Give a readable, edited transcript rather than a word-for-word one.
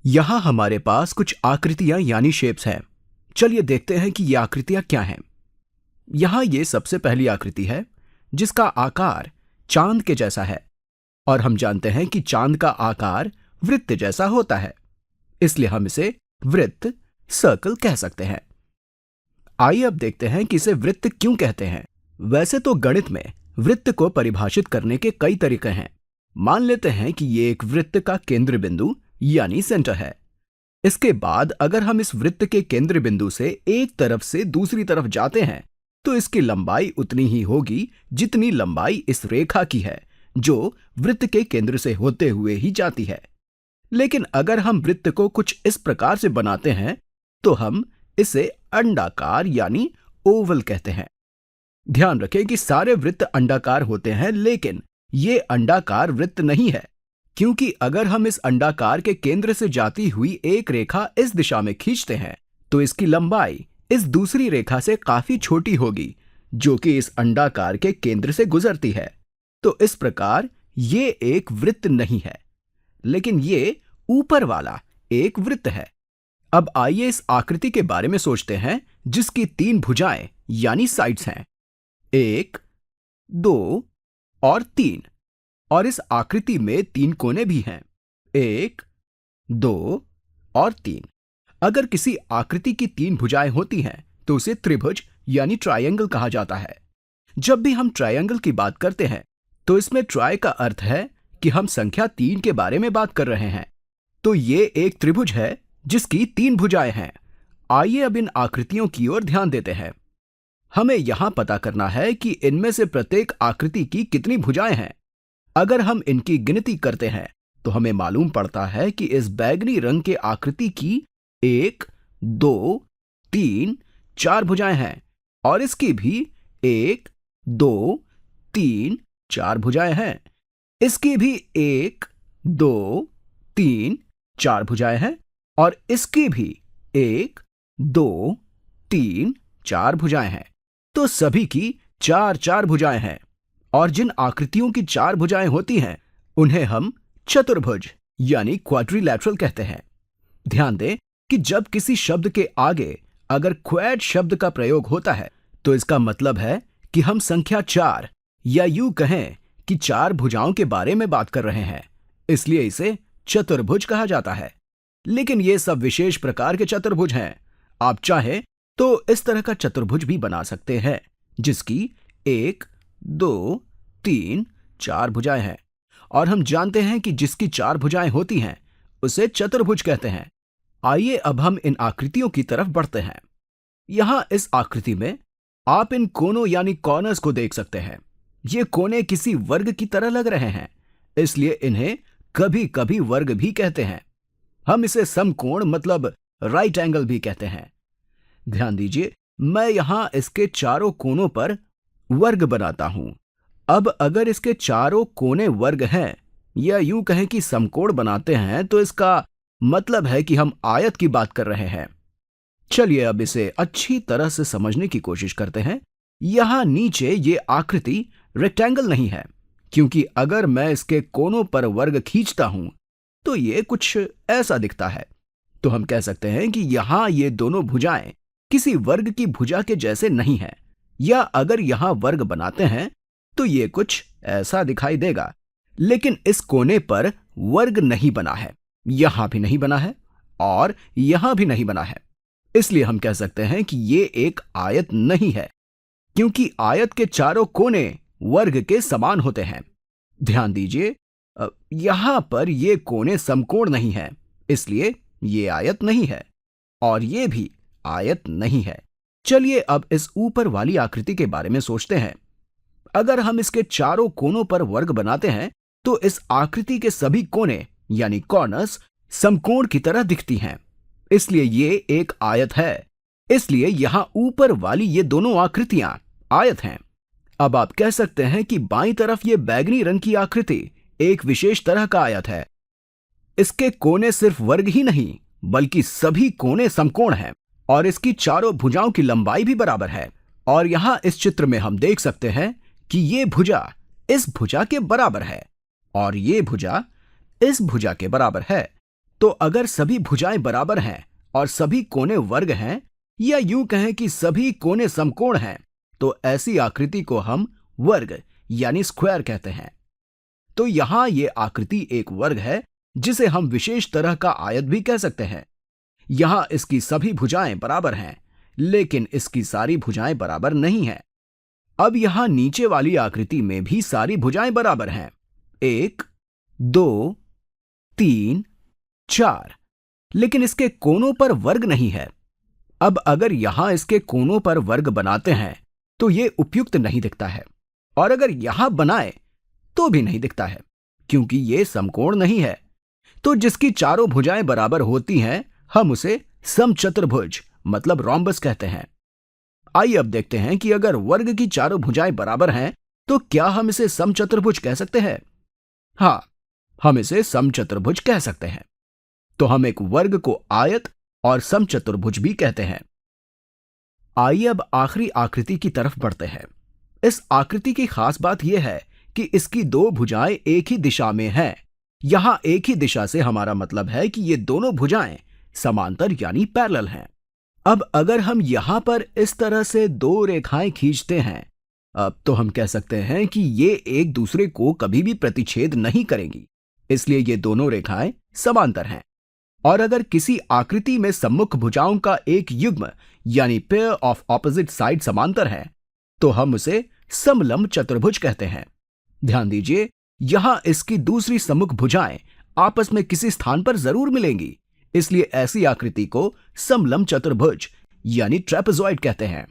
यहां हमारे पास कुछ आकृतियां यानी शेप्स हैं। चलिए देखते हैं कि ये आकृतियां क्या हैं। यहां ये सबसे पहली आकृति है जिसका आकार चांद के जैसा है और हम जानते हैं कि चांद का आकार वृत्त जैसा होता है, इसलिए हम इसे वृत्त सर्कल कह सकते हैं। आइए अब देखते हैं कि इसे वृत्त क्यों कहते हैं। वैसे तो गणित में वृत्त को परिभाषित करने के कई तरीके हैं। मान लेते हैं कि ये एक वृत्त का केंद्र बिंदु यानी सेंटर है। इसके बाद अगर हम इस वृत्त के केंद्र बिंदु से एक तरफ से दूसरी तरफ जाते हैं तो इसकी लंबाई उतनी ही होगी जितनी लंबाई इस रेखा की है जो वृत्त के केंद्र से होते हुए ही जाती है। लेकिन अगर हम वृत्त को कुछ इस प्रकार से बनाते हैं तो हम इसे अंडाकार यानी ओवल कहते हैं। ध्यान रखें कि सारे वृत्त अंडाकार होते हैं, लेकिन ये अंडाकार वृत्त नहीं है, क्योंकि अगर हम इस अंडाकार के केंद्र से जाती हुई एक रेखा इस दिशा में खींचते हैं तो इसकी लंबाई इस दूसरी रेखा से काफी छोटी होगी जो कि इस अंडाकार के केंद्र से गुजरती है। तो इस प्रकार ये एक वृत्त नहीं है, लेकिन ये ऊपर वाला एक वृत्त है। अब आइए इस आकृति के बारे में सोचते हैं जिसकी 3 भुजाएं यानी साइड्स हैं, 1, 2 और 3। और इस आकृति में 3 कोने भी हैं, 1, 2 और 3। अगर किसी आकृति की 3 भुजाएं होती हैं तो उसे त्रिभुज यानी ट्रायंगल कहा जाता है। जब भी हम ट्रायंगल की बात करते हैं तो इसमें ट्राई का अर्थ है कि हम संख्या 3 के बारे में बात कर रहे हैं। तो ये एक त्रिभुज है जिसकी 3 भुजाएं हैं। आइए अब इन आकृतियों की ओर ध्यान देते हैं। हमें यहां पता करना है कि इनमें से प्रत्येक आकृति की कितनी भुजाएं हैं। अगर हम इनकी गिनती करते हैं तो हमें मालूम पड़ता है कि इस बैगनी रंग के आकृति की 1, 2, 3, 4 भुजाएं हैं और इसकी भी 1, 2, 3, 4 भुजाएं हैं। इसकी भी 1, 2, 3, 4 भुजाएं हैं और इसकी भी 1, 2, 3, 4 भुजाएं हैं। तो सभी की 4-4 भुजाएं हैं और जिन आकृतियों की 4 भुजाएं होती हैं उन्हें हम चतुर्भुज यानी क्वाड्रिलैटरल कहते हैं। ध्यान दें कि जब किसी शब्द के आगे अगर क्वैड शब्द का प्रयोग होता है तो इसका मतलब है कि हम संख्या 4 या यूं कहें कि 4 भुजाओं के बारे में बात कर रहे हैं, इसलिए इसे चतुर्भुज कहा जाता है। लेकिन ये सब विशेष प्रकार के चतुर्भुज हैं। आप चाहें तो इस तरह का चतुर्भुज भी बना सकते हैं जिसकी 1, 2, 3, 4 भुजाएं हैं और हम जानते हैं कि जिसकी 4 भुजाएं होती हैं उसे चतुर्भुज कहते हैं। आइए अब हम इन आकृतियों की तरफ बढ़ते हैं। यहां इस आकृति में आप इन कोनों यानी कॉर्नर्स को देख सकते हैं। ये कोने किसी वर्ग की तरह लग रहे हैं, इसलिए इन्हें कभी कभी वर्ग भी कहते हैं। हम इसे समकोण मतलब राइट एंगल भी कहते हैं। ध्यान दीजिए, मैं यहां इसके चारों कोनों पर वर्ग बनाता हूं। अब अगर इसके चारों कोने वर्ग हैं या यूं कहें कि समकोण बनाते हैं तो इसका मतलब है कि हम आयत की बात कर रहे हैं। चलिए अब इसे अच्छी तरह से समझने की कोशिश करते हैं। यहां नीचे ये आकृति रेक्टेंगल नहीं है, क्योंकि अगर मैं इसके कोनों पर वर्ग खींचता हूं तो ये कुछ ऐसा दिखता है। तो हम कह सकते हैं कि यहां ये दोनों भुजाएं किसी वर्ग की भुजा के जैसे नहीं है, या अगर यहां वर्ग बनाते हैं तो ये कुछ ऐसा दिखाई देगा। लेकिन इस कोने पर वर्ग नहीं बना है, यहां भी नहीं बना है और यहां भी नहीं बना है, इसलिए हम कह सकते हैं कि ये एक आयत नहीं है, क्योंकि आयत के चारों कोने वर्ग के समान होते हैं। ध्यान दीजिए, यहां पर ये कोने समकोण नहीं है, इसलिए ये आयत नहीं है और ये भी आयत नहीं है। चलिए अब इस ऊपर वाली आकृति के बारे में सोचते हैं। अगर हम इसके चारों कोनों पर वर्ग बनाते हैं तो इस आकृति के सभी कोने यानी कॉर्नर्स समकोण की तरह दिखती हैं, इसलिए ये एक आयत है। इसलिए यहां ऊपर वाली ये दोनों आकृतियां आयत हैं। अब आप कह सकते हैं कि बाईं तरफ ये बैगनी रंग की आकृति एक विशेष तरह का आयत है। इसके कोने सिर्फ वर्ग ही नहीं बल्कि सभी कोने समकोण हैं और इसकी चारों भुजाओं की लंबाई भी बराबर है। और यहां इस चित्र में हम देख सकते हैं कि ये भुजा इस भुजा के बराबर है और ये भुजा इस भुजा के बराबर है। तो अगर सभी भुजाएं बराबर हैं और सभी कोने वर्ग हैं, या यूं कहें कि सभी कोने समकोण हैं, तो ऐसी आकृति को हम वर्ग यानी स्क्वायर कहते हैं। तो यहां यह आकृति एक वर्ग है, जिसे हम विशेष तरह का आयत भी कह सकते हैं। यहां इसकी सभी भुजाएं बराबर हैं, लेकिन इसकी सारी भुजाएं बराबर नहीं हैं। अब यहां नीचे वाली आकृति में भी सारी भुजाएं बराबर हैं, 1, 2, 3, 4, लेकिन इसके कोनों पर वर्ग नहीं है। अब अगर यहां इसके कोनों पर वर्ग बनाते हैं तो यह उपयुक्त नहीं दिखता है, और अगर यहां बनाए तो भी नहीं दिखता है, क्योंकि यह समकोण नहीं है। तो जिसकी चारों भुजाएं बराबर होती हैं, हम उसे समचतुर्भुज मतलब रोम्बस कहते हैं। आइए अब देखते हैं कि अगर वर्ग की चारों भुजाएं बराबर हैं तो क्या हम इसे समचतुर्भुज कह सकते हैं? हां, हम इसे समचतुर्भुज कह सकते हैं। तो हम एक वर्ग को आयत और समचतुर्भुज भी कहते हैं। आइए अब आखिरी आकृति की तरफ बढ़ते हैं। इस आकृति की खास बात यह है कि इसकी दो भुजाएं एक ही दिशा में हैं। यहां एक ही दिशा से हमारा मतलब है कि ये दोनों भुजाएं समांतर यानी पैरेलल हैं। अब अगर हम यहां पर इस तरह से दो रेखाएं खींचते हैं, अब तो हम कह सकते हैं कि ये एक दूसरे को कभी भी प्रतिच्छेद नहीं करेंगी, इसलिए ये दोनों रेखाएं समांतर हैं। और अगर किसी आकृति में सम्मुख भुजाओं का एक युग्म यानी पेयर ऑफ ऑपोजिट साइड समांतर है, तो हम उसे समलंब चतुर्भुज कहते हैं। ध्यान दीजिए, यहां इसकी दूसरी सम्मुख भुजाएं आपस में किसी स्थान पर जरूर मिलेंगी, इसलिए ऐसी आकृति को समलंब चतुर्भुज यानी ट्रेपेजॉइड कहते हैं।